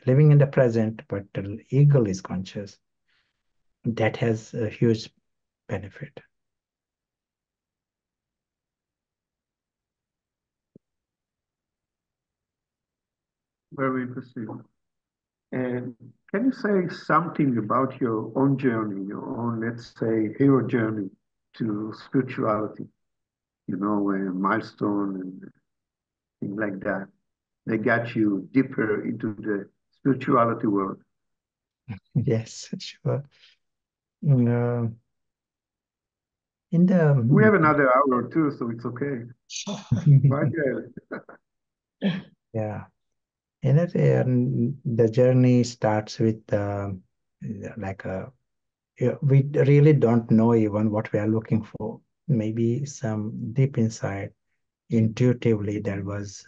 living in the present, but the eagle is conscious. That has a huge benefit. Very interesting. And can you say something about your own journey, your own, let's say, hero journey to spirituality? A milestone and things like that. They got you deeper into the spirituality world. Yes, sure. Uh, in We have the another hour or two, so it's okay. Right, Gail? yeah, the journey starts with we really don't know even what we are looking for. Maybe some deep inside, intuitively, there was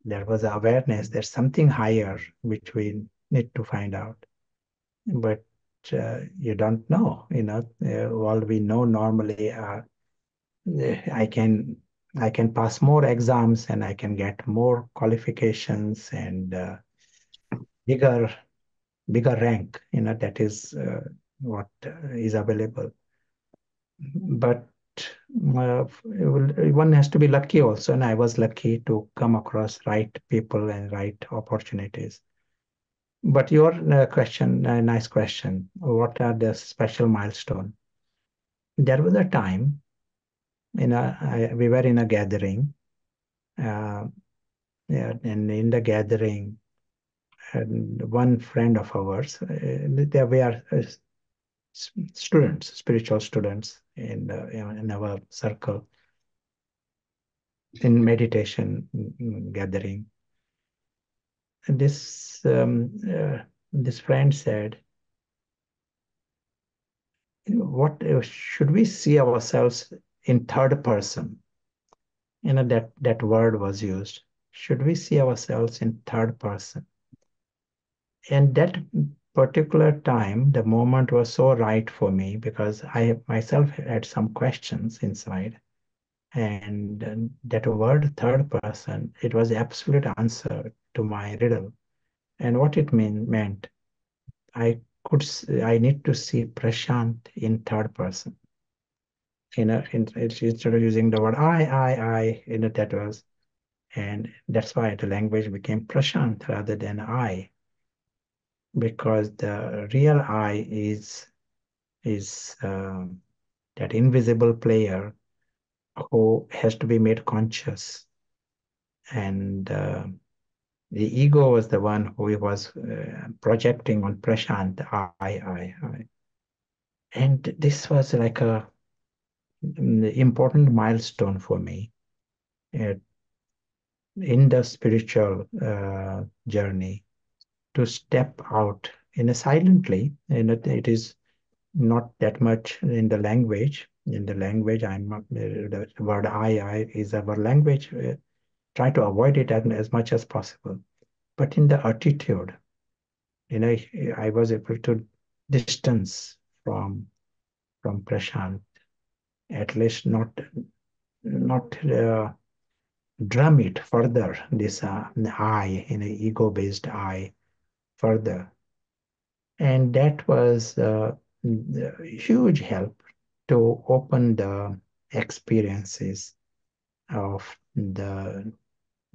awareness. There's something higher which we need to find out, but you don't know. All we know normally are I can pass more exams and I can get more qualifications and bigger rank. That is what is available. But one has to be lucky also, and I was lucky to come across right people and right opportunities. But your question, nice question. What are the special milestone? There was a time, we were in a gathering, yeah, and in the gathering, and one friend of ours, there we are students, spiritual students in our circle in meditation gathering. And this friend said, "What should we see ourselves in third person?" That word was used. Should we see ourselves in third person? And that particular time, the moment was so right for me because I myself had some questions inside. And that word third person, it was the absolute answer to my riddle. And what it meant, I need to see Prashant in third person. Instead of using the word I, that was, and that's why the language became Prashant rather than I, because the real I is that invisible player who has to be made conscious, and the ego was the one who was projecting on Prashant, I. And this was like a important milestone for me in the spiritual journey, to step out silently. It is not that much in the language. In the language, the word I is our language. Try to avoid it as much as possible. But in the attitude, I was able to distance from Prashant, at least not drum it further, this I, ego-based I, further. And that was a huge help to open the experiences of the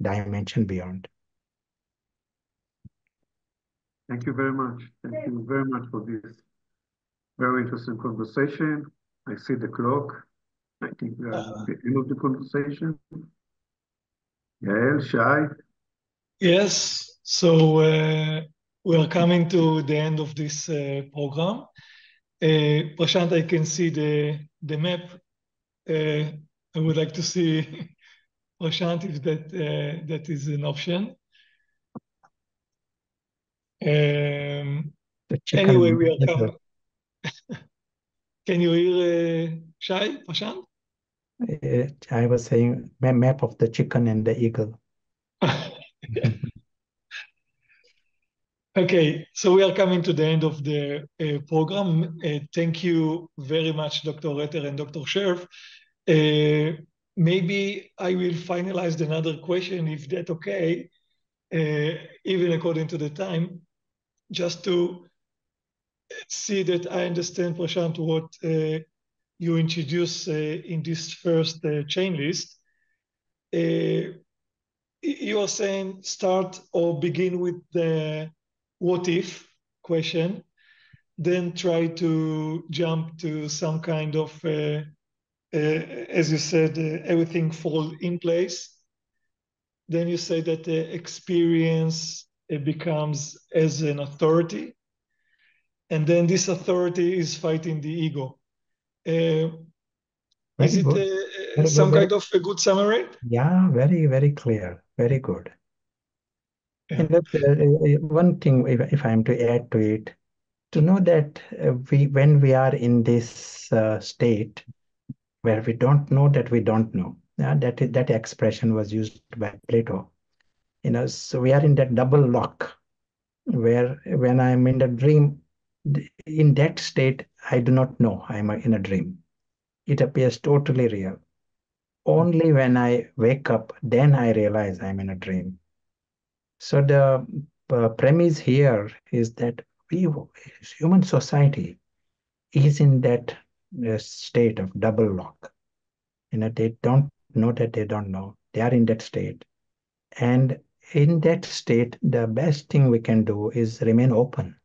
dimension beyond. Thank you very much. Thank you very much for this very interesting conversation. I see the clock. I think we are at the end of the conversation. Yael, Shai? Yes, so we are coming to the end of this program. Prashant, I can see the map. I would like to see Prashant if that is an option. Anyway, we are coming. Can you hear Shai, Prashant? I was saying map of the chicken and the eagle. Okay, so we are coming to the end of the program. Thank you very much, Dr. Retter and Dr. Scherf. Maybe I will finalize another question, if that's okay, even according to the time, just to see that I understand, Prashant, what you introduced in this first chain list. You are saying start or begin with the what if question, then try to jump to some kind of, as you said, everything fall in place. Then you say that the experience becomes as an authority, and then this authority is fighting the ego. Is it some kind of a good summary? Yeah, very, very clear. Very good. Yeah. And one thing, if I am to add to it, to know that when we are in this state where we don't know that we don't know, that expression was used by Plato. So we are in that double lock where when I'm in the dream, in that state, I do not know I'm in a dream. It appears totally real. Only when I wake up, then I realize I'm in a dream. So the premise here is that human society is in that state of double lock. They don't know that they don't know. They are in that state. And in that state, the best thing we can do is remain open.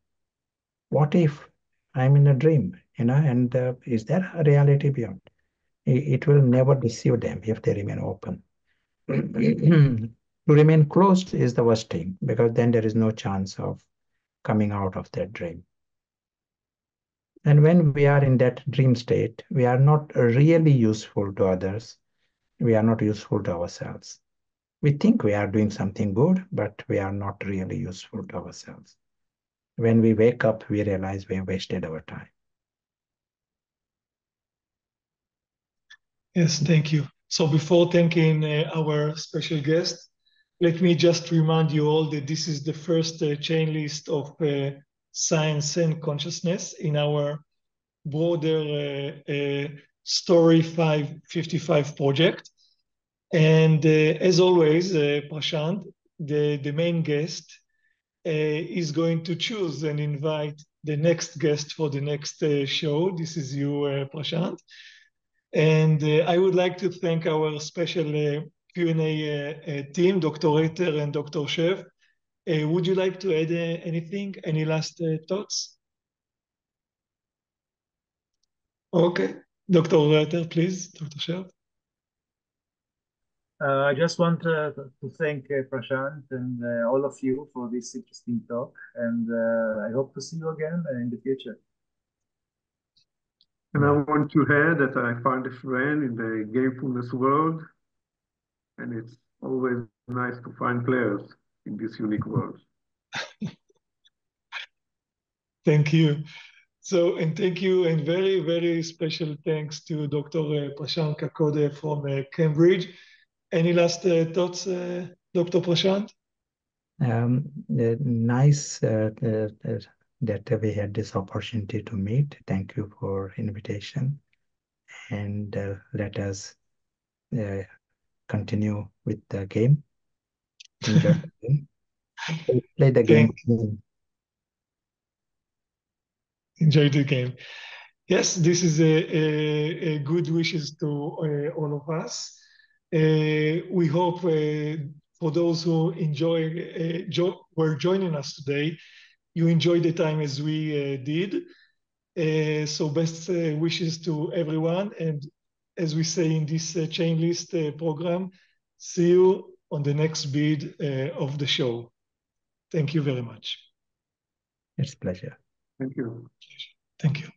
What if I'm in a dream, and is there a reality beyond? It will never deceive them if they remain open. To remain closed is the worst thing, because then there is no chance of coming out of that dream. And when we are in that dream state, we are not really useful to others. We are not useful to ourselves. We think we are doing something good, but we are not really useful to ourselves. When we wake up, we realize we have wasted our time. Yes, thank you. So before thanking our special guest, let me just remind you all that this is the first chain list of science and consciousness in our broader Story 555 project. And as always, Prashant, the main guest, is going to choose and invite the next guest for the next show. This is you, Prashant. And I would like to thank our special Q&A team, Dr. Retter and Dr. Scherf. Would you like to add anything? Any last thoughts? Okay. Dr. Retter, please. Dr. Scherf. I just want to thank Prashant and all of you for this interesting talk, and I hope to see you again in the future. And I want to add that I found a friend in the gamefulness world, and it's always nice to find players in this unique world. Thank you. So, and thank you, and very, very special thanks to Dr. Prashant Kakoday from Cambridge. Any last thoughts, Dr. Prashant? Nice that we had this opportunity to meet. Thank you for invitation, and let us continue with the game. Enjoy the game. Play the game. Enjoy the game. Yes, this is a good wishes to all of us. We hope for those who were joining us today, you enjoyed the time as we did. So best wishes to everyone. And as we say in this chain list program, see you on the next bid of the show. Thank you very much. It's a pleasure. Thank you. Thank you.